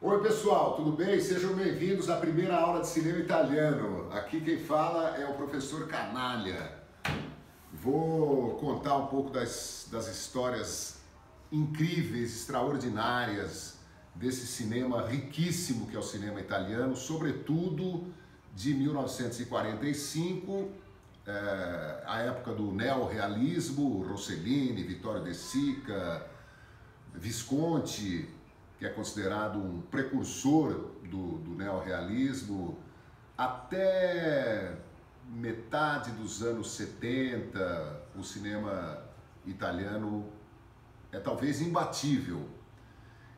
Oi pessoal, tudo bem? Sejam bem-vindos à primeira aula de cinema italiano. Aqui quem fala é o professor Canalha. Vou contar um pouco das histórias incríveis, extraordinárias desse cinema riquíssimo que é o cinema italiano, sobretudo de 1945, a época do neorrealismo, Rossellini, Vittorio De Sica, Visconti, que é considerado um precursor do neorrealismo, até metade dos anos 70, o cinema italiano é talvez imbatível.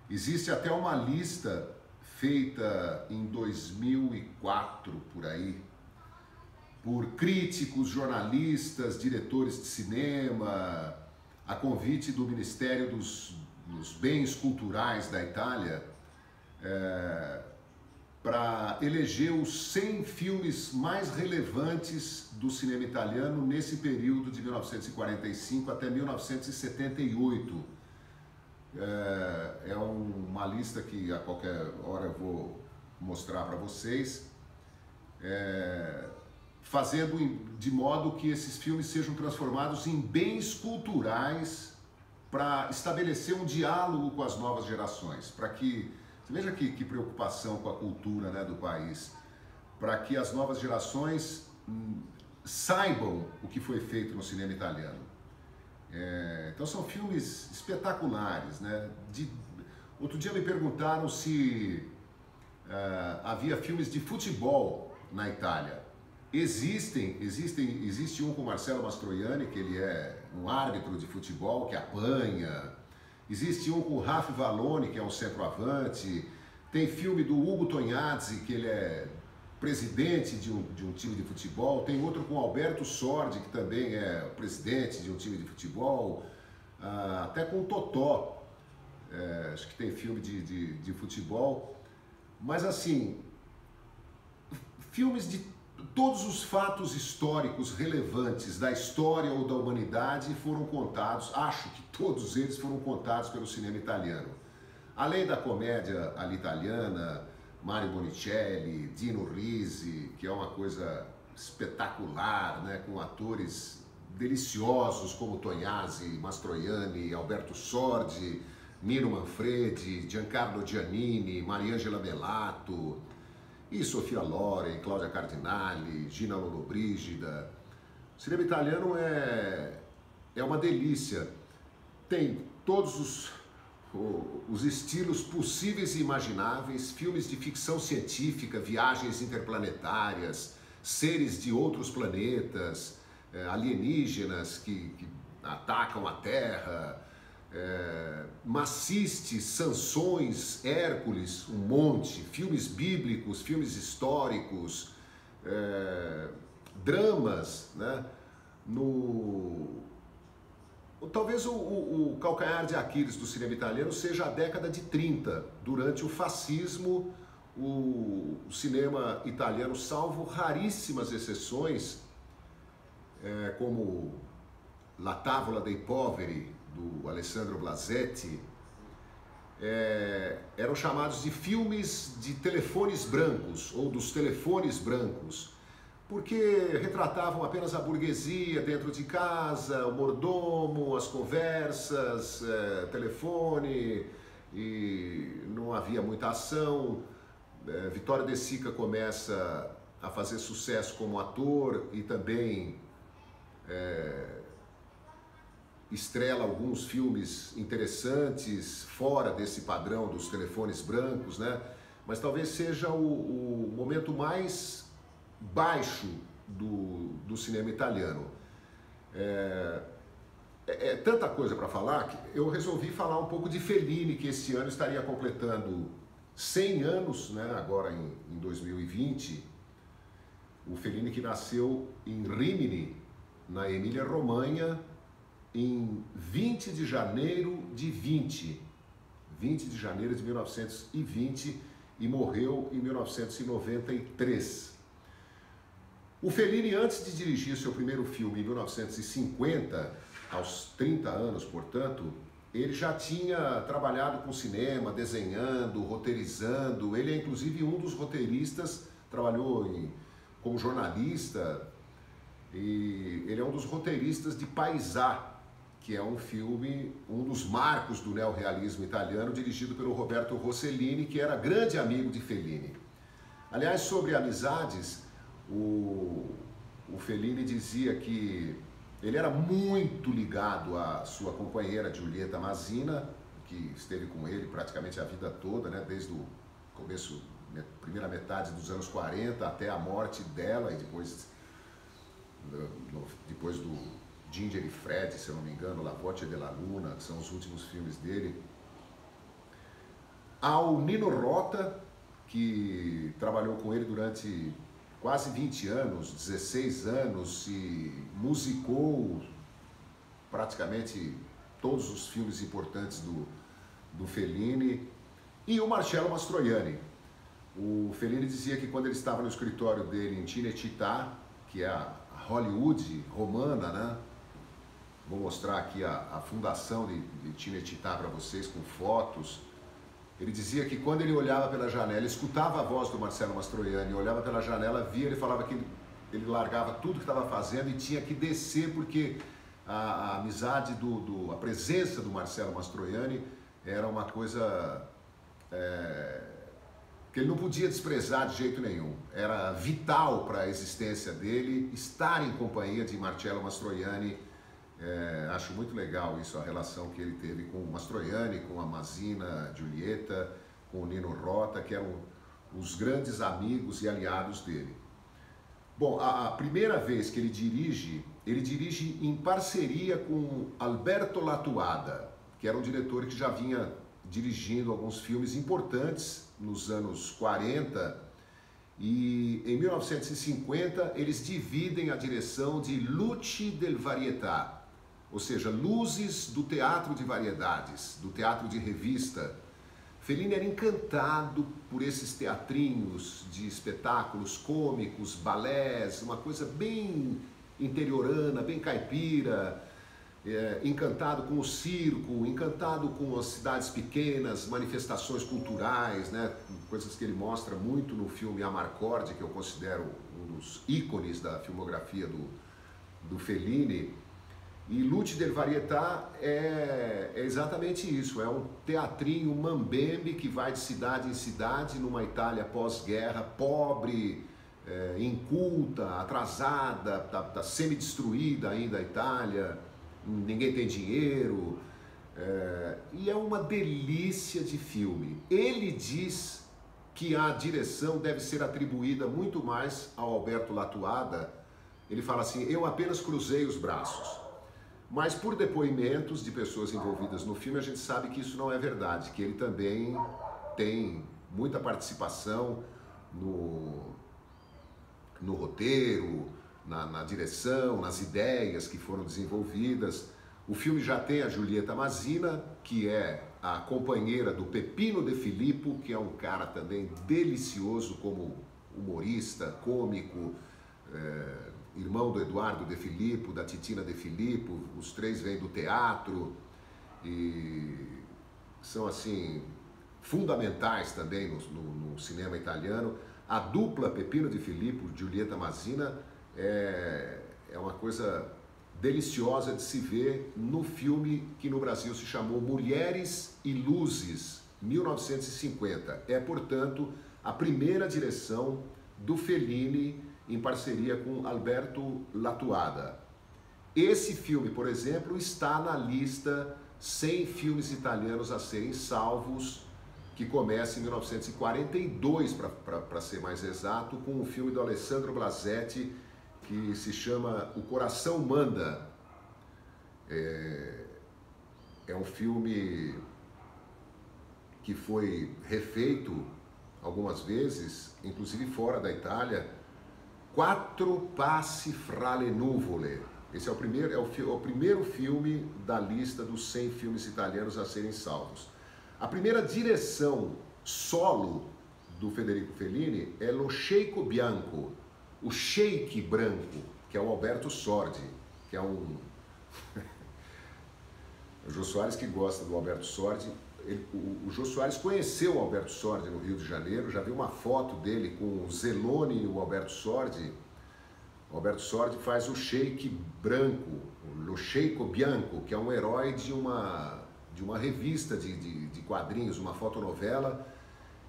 Existe até uma lista feita em 2004, por aí, por críticos, jornalistas, diretores de cinema, a convite do Ministério dos Bens Culturais da Itália, para eleger os 100 filmes mais relevantes do cinema italiano nesse período de 1945 até 1978. É uma lista que a qualquer hora eu vou mostrar para vocês, fazendo de modo que esses filmes sejam transformados em bens culturais para estabelecer um diálogo com as novas gerações, para que, você veja que preocupação com a cultura, né, do país, para que as novas gerações saibam o que foi feito no cinema italiano. Então são filmes espetaculares, né? Outro dia me perguntaram se havia filmes de futebol na Itália. Existe um com Marcello Mastroianni, que ele é um árbitro de futebol que apanha. Existe um com Ralph Vallone, que é um centroavante. Tem filme do Ugo Tognazzi, que ele é presidente de um time de futebol. Tem outro com Alberto Sordi, que também é presidente de um time de futebol. Até com o Totò, acho que tem filme de futebol. Mas assim, filmes de todos os fatos históricos relevantes da história ou da humanidade foram contados, acho que todos eles foram contados pelo cinema italiano. Além da comédia all'italiana, Mario Monicelli, Dino Risi, que é uma coisa espetacular, né, com atores deliciosos como Tognazzi, Mastroianni, Alberto Sordi, Mino Manfredi, Giancarlo Giannini, Mariangela Bellato, e Sofia Loren, Cláudia Cardinali, Gina Lollobrigida. O cinema italiano é uma delícia. Tem todos os estilos possíveis e imagináveis, filmes de ficção científica, viagens interplanetárias, seres de outros planetas, alienígenas que atacam a Terra, Maciste, Sansões, Hércules, um monte, filmes bíblicos, filmes históricos, dramas, né? Talvez o calcanhar de Aquiles do cinema italiano seja a década de 30, durante o fascismo. O cinema italiano, salvo raríssimas exceções, como La Tavola dei Poveri, do Alessandro Blasetti, eram chamados de filmes de telefones brancos, ou dos telefones brancos, porque retratavam apenas a burguesia dentro de casa, o mordomo, as conversas, telefone, e não havia muita ação. Vittorio De Sica começa a fazer sucesso como ator e também estrela alguns filmes interessantes fora desse padrão dos telefones brancos, né? Mas talvez seja o momento mais baixo do cinema italiano. Tanta coisa para falar que eu resolvi falar um pouco de Fellini, que esse ano estaria completando 100 anos, né? Agora em 2020. O Fellini, que nasceu em Rimini, na Emília-Romanha, em 20 de janeiro de 1920, e morreu em 1993. O Fellini, antes de dirigir seu primeiro filme em 1950, aos 30 anos, portanto, ele já tinha trabalhado com cinema, desenhando, roteirizando. Ele é inclusive um dos roteiristas, trabalhou como jornalista, e ele é um dos roteiristas de Paesà, que é um filme, um dos marcos do neorrealismo italiano, dirigido pelo Roberto Rossellini, que era grande amigo de Fellini. Aliás, sobre amizades, o Fellini dizia que ele era muito ligado à sua companheira Giulietta Masina, que esteve com ele praticamente a vida toda, né, desde o começo, primeira metade dos anos 40 até a morte dela, e depois do Ginger e Fred, se eu não me engano, La Voce della Luna, que são os últimos filmes dele. Ao Nino Rota, que trabalhou com ele durante quase 20 anos, 16 anos, e musicou praticamente todos os filmes importantes do Fellini, e o Marcello Mastroianni. O Fellini dizia que quando ele estava no escritório dele em Cinecittà, que é a Hollywood romana, né? Vou mostrar aqui a fundação de Cinecittà para vocês com fotos. Ele dizia que quando ele olhava pela janela, escutava a voz do Marcello Mastroianni, olhava pela janela, via, ele falava que ele largava tudo que estava fazendo e tinha que descer, porque a amizade, a presença do Marcello Mastroianni era uma coisa que ele não podia desprezar de jeito nenhum. Era vital para a existência dele estar em companhia de Marcello Mastroianni. Acho muito legal isso, a relação que ele teve com o Mastroianni, com a Masina, Giulietta, com o Nino Rota, que eram os grandes amigos e aliados dele. Bom, a primeira vez que ele dirige em parceria com Alberto Latuada, que era um diretor que já vinha dirigindo alguns filmes importantes nos anos 40, e em 1950 eles dividem a direção de Luci del Varietà, ou seja, luzes do teatro de variedades, do teatro de revista. Fellini era encantado por esses teatrinhos de espetáculos cômicos, balés, uma coisa bem interiorana, bem caipira, encantado com o circo, encantado com as cidades pequenas, manifestações culturais, né? Coisas que ele mostra muito no filme Amarcord, que eu considero um dos ícones da filmografia do Fellini. E Luci del Varietà é exatamente isso, é um teatrinho mambembe que vai de cidade em cidade numa Itália pós-guerra, pobre, inculta, atrasada, tá semi-destruída ainda a Itália, ninguém tem dinheiro, e é uma delícia de filme. Ele diz que a direção deve ser atribuída muito mais ao Alberto Latuada. Ele fala assim: eu apenas cruzei os braços. Mas por depoimentos de pessoas envolvidas no filme, a gente sabe que isso não é verdade, que ele também tem muita participação no roteiro, na direção, nas ideias que foram desenvolvidas. O filme já tem a Giulietta Masina, que é a companheira do Peppino De Filippo, que é um cara também delicioso como humorista, cômico, irmão do Eduardo De Filippo, da Titina De Filippo. Os três vêm do teatro e são assim fundamentais também no cinema italiano. A dupla Peppino De Filippo, Giulietta Masina, é uma coisa deliciosa de se ver no filme que no Brasil se chamou Mulheres e Luzes, 1950. É, portanto, a primeira direção do Fellini em parceria com Alberto Latuada. Esse filme, por exemplo, está na lista 100 filmes italianos a serem salvos, que começa em 1942, para ser mais exato, com o filme do Alessandro Blasetti, que se chama O Coração Manda. É um filme que foi refeito algumas vezes, inclusive fora da Itália. Quattro Passi fra le nuvole. Esse é o primeiro filme da lista dos 100 filmes italianos a serem salvos. A primeira direção solo do Federico Fellini é Lo Sceicco Bianco, o Sheik Branco, que é o Alberto Sordi, que é O Jô Soares, que gosta do Alberto Sordi, o Jô Soares conheceu o Alberto Sordi no Rio de Janeiro, já viu uma foto dele com o Zeloni e o Alberto Sordi. O Alberto Sordi faz o Sheik Branco, o Sheiko Bianco, que é um herói de uma revista de quadrinhos, uma fotonovela.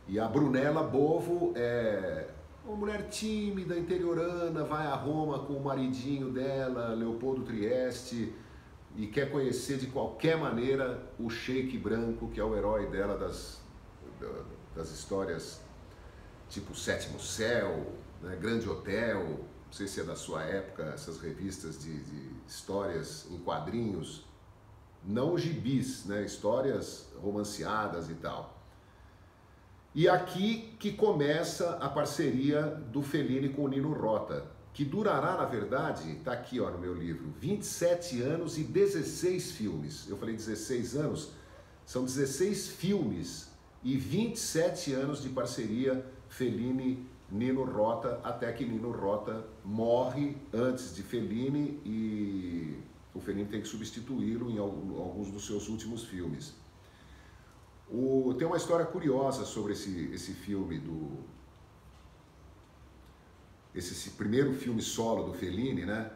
E a Brunella Bovo é uma mulher tímida, interiorana, vai a Roma com o maridinho dela, Leopoldo Trieste, e quer conhecer de qualquer maneira o Sheik Branco, que é o herói dela das histórias tipo Sétimo Céu, né, Grande Hotel, não sei se é da sua época, essas revistas de histórias em quadrinhos, não gibis, né, histórias romanceadas e tal. E aqui que começa a parceria do Fellini com o Nino Rota, que durará, na verdade, está aqui ó, no meu livro, 27 anos e 16 filmes. Eu falei 16 anos, são 16 filmes e 27 anos de parceria Fellini-Nino Rota, até que Nino Rota morre antes de Fellini e o Fellini tem que substituí-lo em alguns dos seus últimos filmes. Tem uma história curiosa sobre esse filme, esse primeiro filme solo do Fellini, né?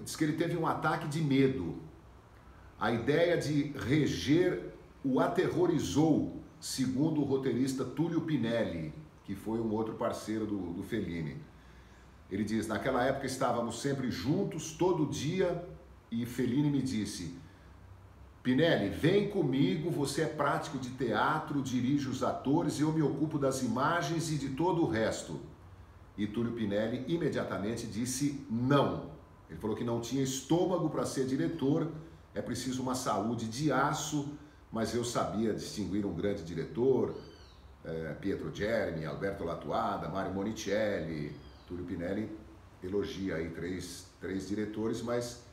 Diz que ele teve um ataque de medo. A ideia de reger o aterrorizou, segundo o roteirista Túlio Pinelli, que foi um outro parceiro do Fellini. Ele diz, naquela época estávamos sempre juntos, todo dia, e Fellini me disse, Pinelli, vem comigo, você é prático de teatro, dirige os atores, eu me ocupo das imagens e de todo o resto. E Túlio Pinelli imediatamente disse não. Ele falou que não tinha estômago para ser diretor, é preciso uma saúde de aço, mas eu sabia distinguir um grande diretor, Pietro Germi, Alberto Latuada, Mario Monicelli. Túlio Pinelli elogia aí três diretores, mas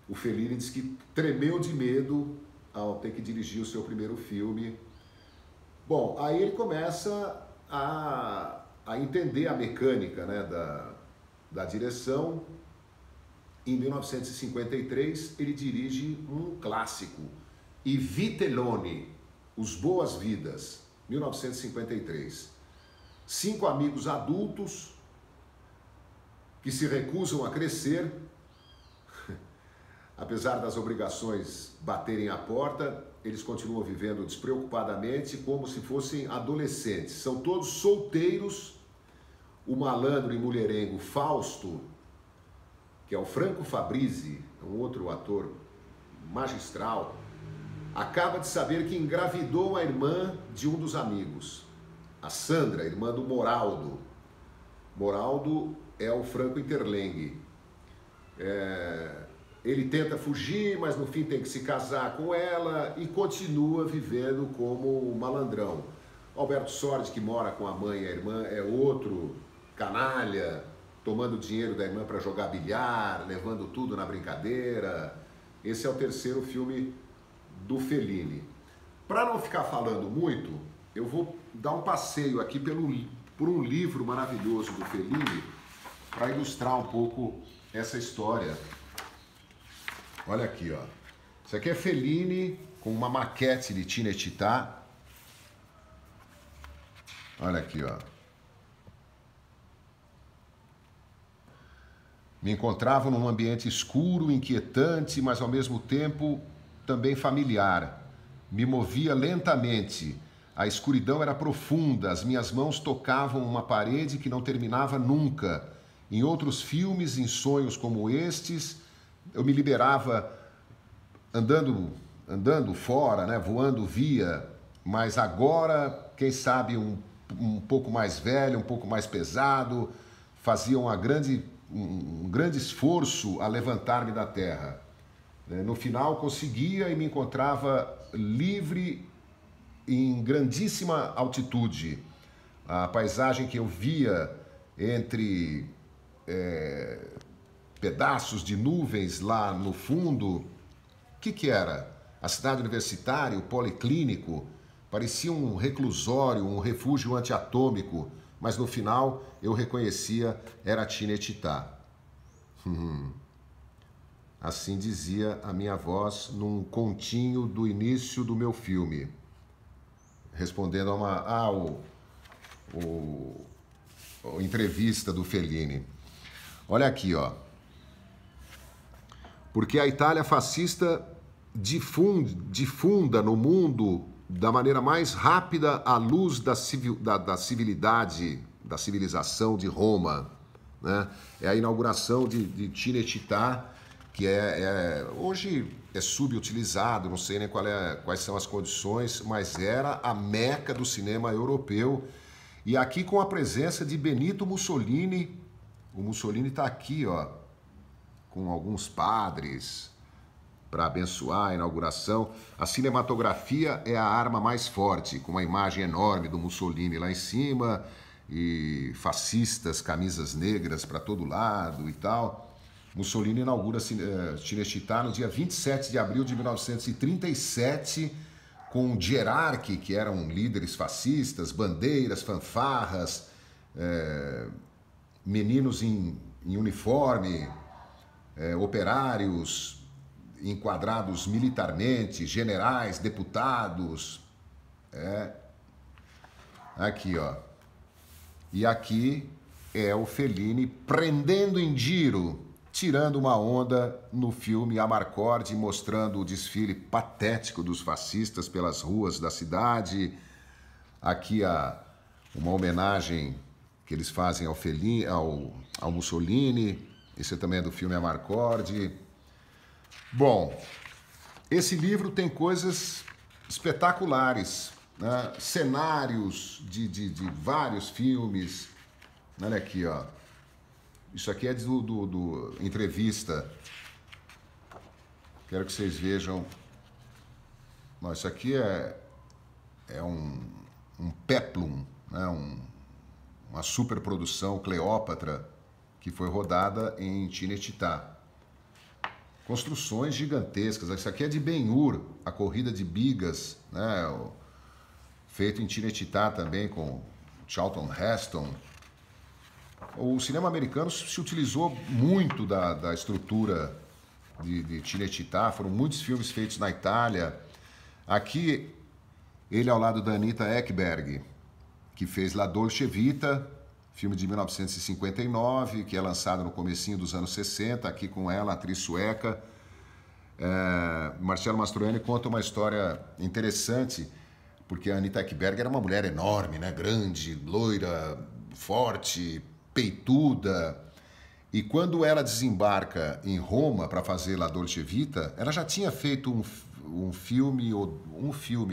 o Fellini diz que tremeu de medo ao ter que dirigir o seu primeiro filme. Bom, aí ele começa a entender a mecânica, né, da direção. Em 1953, ele dirige um clássico, I Vitelloni, Os Boas-Vidas, 1953. 5 amigos adultos que se recusam a crescer, apesar das obrigações baterem à porta, eles continuam vivendo despreocupadamente como se fossem adolescentes. São todos solteiros. O malandro e mulherengo Fausto, que é o Franco Fabrizi, um outro ator magistral, acaba de saber que engravidou a irmã de um dos amigos, a Sandra, irmã do Moraldo. Moraldo é o Franco Interlenghi. Ele tenta fugir, mas no fim tem que se casar com ela e continua vivendo como malandrão. Alberto Sordi, que mora com a mãe e a irmã, é outro canalha, tomando dinheiro da irmã para jogar bilhar, levando tudo na brincadeira. Esse é o terceiro filme do Fellini. Para não ficar falando muito, eu vou dar um passeio aqui por um livro maravilhoso do Fellini para ilustrar um pouco essa história. Olha aqui, ó. Isso aqui é Fellini com uma maquete de Cinecittà. Olha aqui, ó. Me encontrava num ambiente escuro, inquietante, mas ao mesmo tempo também familiar. Me movia lentamente. A escuridão era profunda, as minhas mãos tocavam uma parede que não terminava nunca. Em outros filmes, em sonhos como estes, eu me liberava andando fora, né, voando via, mas agora, quem sabe, um pouco mais velho, um pouco mais pesado, fazia um grande esforço a levantar-me da terra. No final, conseguia e me encontrava livre em grandíssima altitude. A paisagem que eu via entre pedaços de nuvens lá no fundo, o que era? A cidade universitária, o policlínico, parecia um reclusório, um refúgio antiatômico, mas no final eu reconhecia, era Cinecittà. Assim dizia a minha voz num continho do início do meu filme. Respondendo a uma entrevista do Fellini. Olha aqui, ó. Porque a Itália fascista difunda no mundo da maneira mais rápida a luz da civilidade, da civilização de Roma, né? É a inauguração de Cinecittà, que hoje é subutilizado, não sei nem quais são as condições, mas era a meca do cinema europeu. E aqui com a presença de Benito Mussolini. O Mussolini está aqui, ó, com alguns padres para abençoar a inauguração. A cinematografia é a arma mais forte, com uma imagem enorme do Mussolini lá em cima e fascistas, camisas negras para todo lado e tal. Mussolini inaugura Cinecittà no dia 27 de abril de 1937, com Gerarchi, que eram líderes fascistas, bandeiras, fanfarras, meninos em uniforme, operários enquadrados militarmente, generais, deputados. Aqui, ó. E aqui é o Fellini prendendo em giro, tirando uma onda no filme Amarcord, mostrando o desfile patético dos fascistas pelas ruas da cidade. Aqui uma homenagem que eles fazem ao Fellini, ao Mussolini. Esse também é do filme Amarcord. Bom, esse livro tem coisas espetaculares, né? Cenários de vários filmes. Olha aqui, ó. Isso aqui é do entrevista. Quero que vocês vejam. Não, isso aqui é um peplum, né? Uma superprodução Cleópatra que foi rodada em Cinecittà. Construções gigantescas. Isso aqui é de Ben-Hur, a corrida de bigas, né? Feito em Cinecittà também com Charlton Heston. O cinema americano se utilizou muito da estrutura de Cinecittà. Foram muitos filmes feitos na Itália. Aqui, ele ao lado da Anita Ekberg, que fez La Dolce Vita, filme de 1959, que é lançado no comecinho dos anos 60, aqui com ela, atriz sueca. Marcello Mastroianni conta uma história interessante, porque a Anita Ekberg era uma mulher enorme, né? Grande, loira, forte, peituda. E quando ela desembarca em Roma para fazer La Dolce Vita, ela já tinha feito um filme,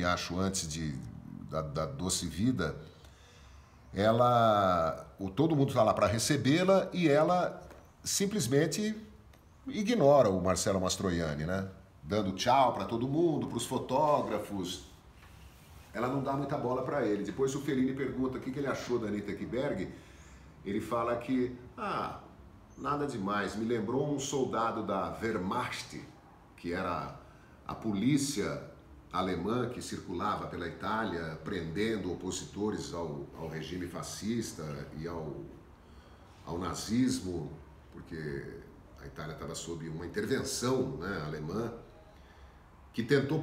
acho, antes da Doce Vida. Todo mundo está lá para recebê-la e ela simplesmente ignora o Marcello Mastroianni, né? Dando tchau para todo mundo, para os fotógrafos. Ela não dá muita bola para ele. Depois o Fellini pergunta o que ele achou da Anita Ekberg. Ele fala que, nada demais, me lembrou um soldado da Wehrmacht, que era a polícia alemã que circulava pela Itália, prendendo opositores ao regime fascista e ao nazismo, porque a Itália estava sob uma intervenção, né, alemã, que tentou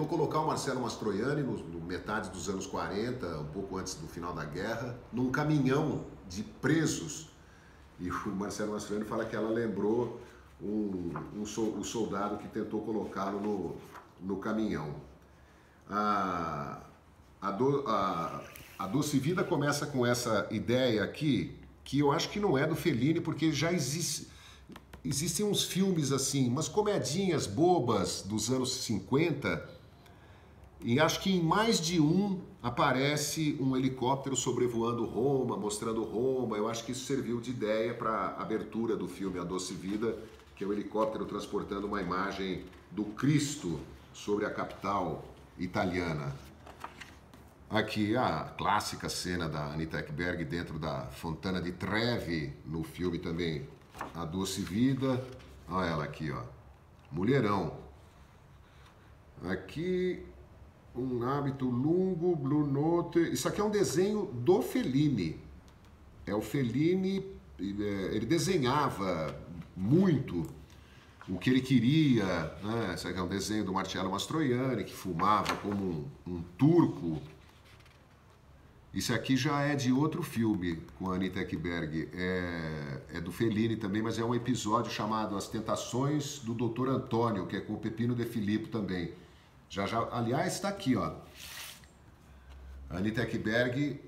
colocar o Marcello Mastroianni no metade dos anos 40, um pouco antes do final da guerra, num caminhão de presos. E o Marcello Mastroianni fala que ela lembrou o soldado que tentou colocá-lo no caminhão. A Doce Vida começa com essa ideia aqui, que eu acho que não é do Fellini, porque já existem uns filmes assim, umas comedinhas bobas dos anos 50, e acho que em mais de um aparece um helicóptero sobrevoando Roma, mostrando Roma. Eu acho que isso serviu de ideia para a abertura do filme A Doce Vida, que é o helicóptero transportando uma imagem do Cristo sobre a capital italiana. Aqui a clássica cena da Anita Ekberg dentro da Fontana di Trevi, no filme também A Doce Vida. Olha ela aqui, ó. Mulherão. Aqui um hábito lungo, Blue Note. Isso aqui é um desenho do Fellini. É o Fellini, ele desenhava muito o que ele queria, né? Esse aqui é um desenho do Marcello Mastroianni, que fumava como um turco. Isso aqui já é de outro filme com a Anita Ekberg, é do Fellini também, mas é um episódio chamado As Tentações do Dr. Antônio, que é com o Peppino De Filippo também. Aliás, está aqui, ó. A Anita Ekberg,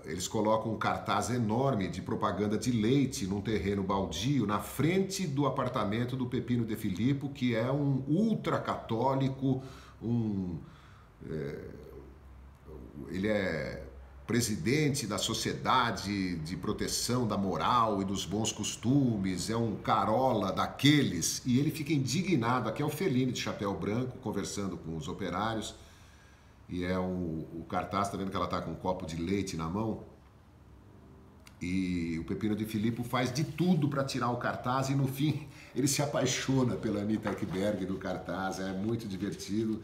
eles colocam um cartaz enorme de propaganda de leite num terreno baldio na frente do apartamento do Peppino De Filippo, que é um ultracatólico, ele é presidente da Sociedade de Proteção da Moral e dos Bons Costumes, é um carola daqueles, e ele fica indignado. Aqui é o Fellini de chapéu branco conversando com os operários, e é o cartaz, tá vendo que ela tá com um copo de leite na mão? E o Peppino De Filippo faz de tudo para tirar o cartaz e no fim ele se apaixona pela Anita Ekberg do cartaz, é muito divertido.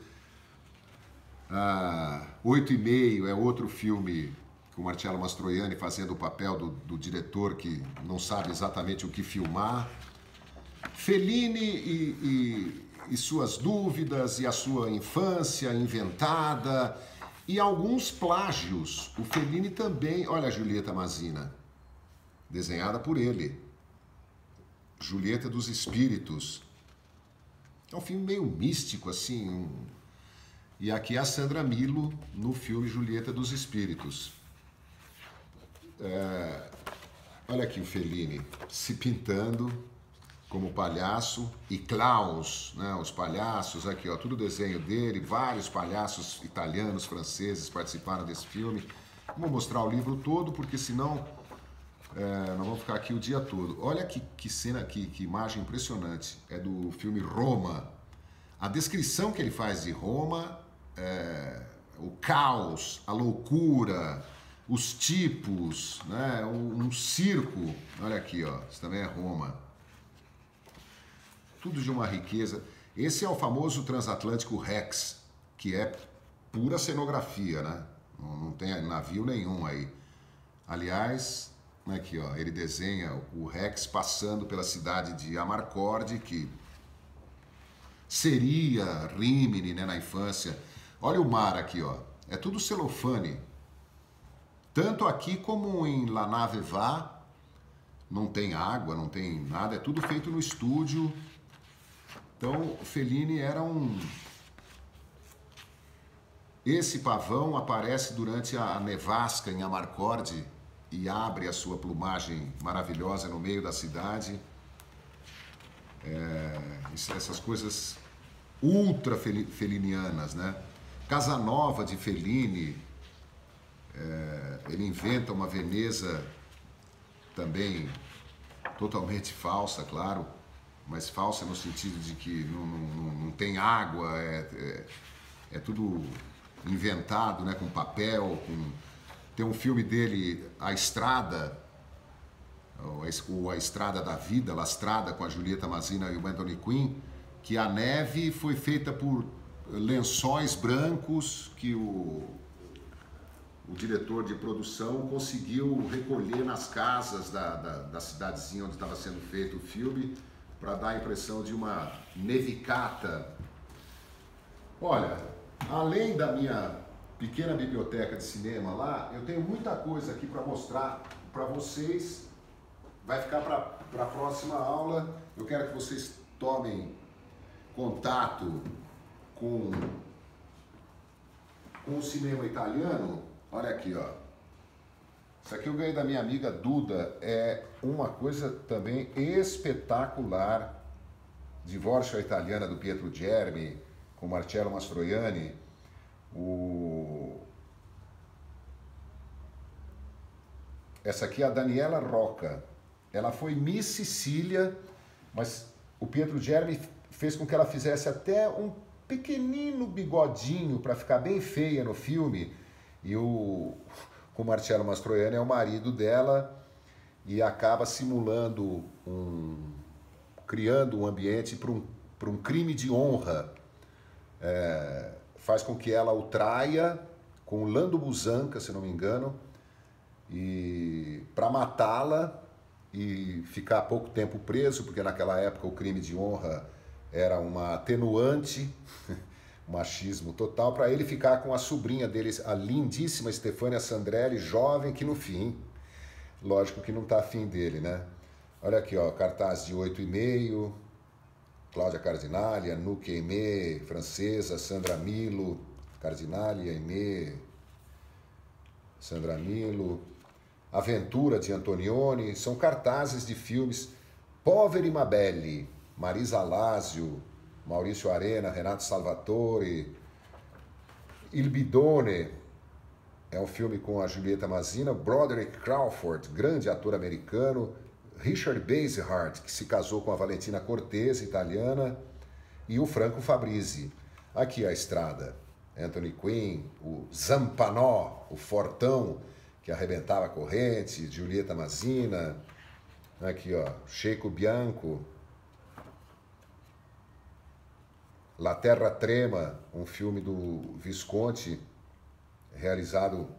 8,5 é outro filme com o Marcello Mastroianni fazendo o papel do diretor que não sabe exatamente o que filmar. Fellini e suas dúvidas e a sua infância inventada e alguns plágios. O Fellini também, olha a Julieta Masina, desenhada por ele. Julieta dos Espíritos. É um filme meio místico assim, E aqui é a Sandra Milo no filme Julieta dos Espíritos. Olha aqui o Fellini se pintando como palhaço e clowns, né? Os palhaços, aqui ó, tudo desenho dele, vários palhaços italianos, franceses participaram desse filme. Não vou mostrar o livro todo, porque senão nós vamos ficar aqui o dia todo. Olha que cena, que imagem impressionante. É do filme Roma. A descrição que ele faz de Roma, o caos, a loucura, os tipos, né? Um circo. Olha aqui, ó, isso também é Roma. Tudo de uma riqueza. Esse é o famoso transatlântico Rex, que é pura cenografia, né? Não tem navio nenhum aí. Aliás, aqui, ó, ele desenha o Rex passando pela cidade de Amarcord, que seria Rímini, né, na infância. Olha o mar aqui, ó. É tudo celofane. Tanto aqui como em La Nave Va, não tem água, não tem nada, é tudo feito no estúdio. Então, Fellini era Esse pavão aparece durante a nevasca em Amarcord e abre a sua plumagem maravilhosa no meio da cidade. Essas coisas ultra fellinianas, né? Casanova de Fellini, ele inventa uma Veneza também totalmente falsa, claro, mas falsa no sentido de que não tem água, é tudo inventado, né, com papel. Tem um filme dele, A Estrada, ou A Estrada da Vida, La Strada, com a Julieta Masina e o Anthony Quinn, que a neve foi feita por lençóis brancos que o diretor de produção conseguiu recolher nas casas da cidadezinha onde estava sendo feito o filme, para dar a impressão de uma nevicata. Olha, além da minha pequena biblioteca de cinema lá, eu tenho muita coisa aqui para mostrar para vocês. Vai ficar para a próxima aula. Eu quero que vocês tomem contato com o cinema italiano. Olha aqui, ó. Isso aqui eu ganhei da minha amiga Duda. É uma coisa também espetacular. Divorcio Italiana do Pietro Germi, com Marcello Mastroianni. Essa aqui é a Daniela Rocca. Ela foi Miss Sicília, mas o Pietro Germi fez com que ela fizesse até um pequenino bigodinho para ficar bem feia no filme. E o Marcello Mastroianni é o marido dela e acaba simulando criando um ambiente para um crime de honra. Faz com que ela o traia com o Lando Busanca, se não me engano, e para matá-la, e ficar pouco tempo preso, porque naquela época o crime de honra era uma atenuante, machismo total, para ele ficar com a sobrinha dele, a lindíssima Stefania Sandrelli, jovem, que no fim, lógico que não está afim dele, né? Olha aqui, ó, cartaz de 8,5, Cláudia Cardinali, Anouk Aimée, francesa, Sandra Milo, Cardinali, Aimée, Sandra Milo, Aventura de Antonioni, são cartazes de filmes. Poveri Mabelli, Marisa Alásio, Maurício Arena, Renato Salvatore, Il Bidone, é um filme com a Julieta Mazzina, Broderick Crawford, grande ator americano, Richard Basehart, que se casou com a Valentina Cortese, italiana, e o Franco Fabrizi. Aqui a estrada, Anthony Quinn, o Zampanò, o fortão, que arrebentava a corrente, Julieta Mazzina, aqui ó, Checo Bianco, La Terra Trema, um filme do Visconti, realizado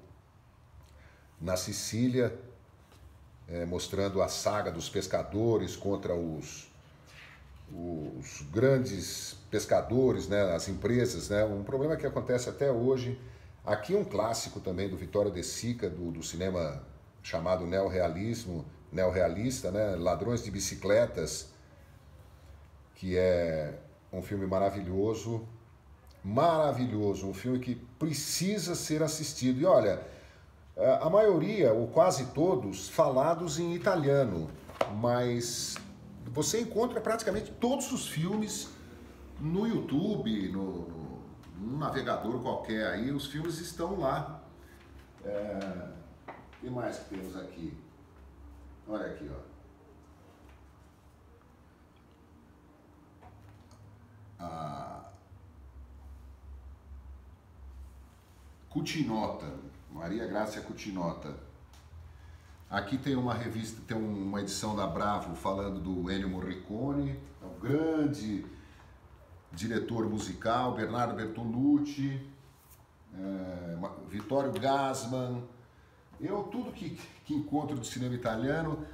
na Sicília, mostrando a saga dos pescadores contra os grandes pescadores, né, as empresas, né, um problema que acontece até hoje. Aqui um clássico também do Vittorio De Sica, do cinema chamado neorrealista, né, Ladrões de Bicicletas, que é um filme maravilhoso, um filme que precisa ser assistido. E olha, a maioria, ou quase todos, falados em italiano, mas você encontra praticamente todos os filmes no YouTube, num navegador qualquer aí, os filmes estão lá. O que mais que temos aqui? Olha aqui, ó. Cucinota, Maria Grazia Cucinota. Aqui tem uma revista, tem uma edição da Bravo falando do Ennio Morricone, é um grande diretor musical, Bernardo Bertolucci, Vittorio Gassman. Tudo que encontro do cinema italiano,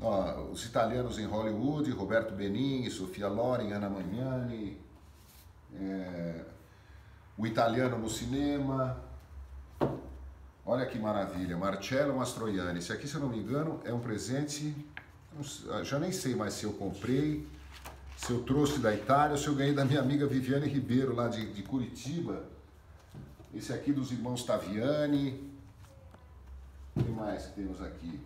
ó, os italianos em Hollywood, Roberto Benigni, Sofia Loren, Anna Magnani, o italiano no cinema. Olha que maravilha, Marcello Mastroianni. Esse aqui, se eu não me engano, é um presente, já nem sei mais se eu comprei, se eu trouxe da Itália ou se eu ganhei da minha amiga Viviane Ribeiro, lá de Curitiba. Esse aqui dos irmãos Taviani. O que mais que temos aqui?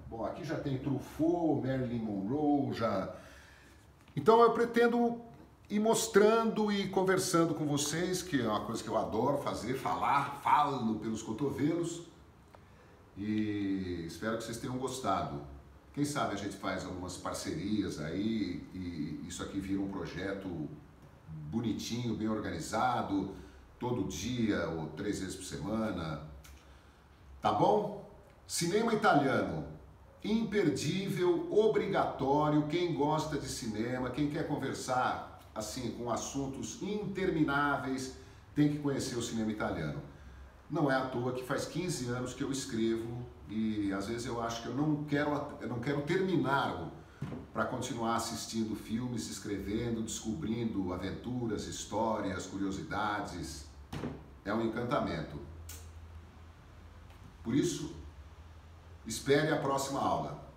Bom, aqui já tem Truffaut, Marilyn Monroe, já... Então eu pretendo ir mostrando e conversando com vocês, que é uma coisa que eu adoro fazer, falo pelos cotovelos, e espero que vocês tenham gostado. Quem sabe a gente faz algumas parcerias aí e isso aqui vira um projeto bonitinho, bem organizado, todo dia ou 3 vezes por semana, tá bom? Cinema italiano, imperdível, obrigatório, quem gosta de cinema, quem quer conversar assim, com assuntos intermináveis, tem que conhecer o cinema italiano. Não é à toa que faz 15 anos que eu escrevo e às vezes eu acho que eu não quero terminar para continuar assistindo filmes, escrevendo, descobrindo aventuras, histórias, curiosidades. É um encantamento. Por isso, espere a próxima aula.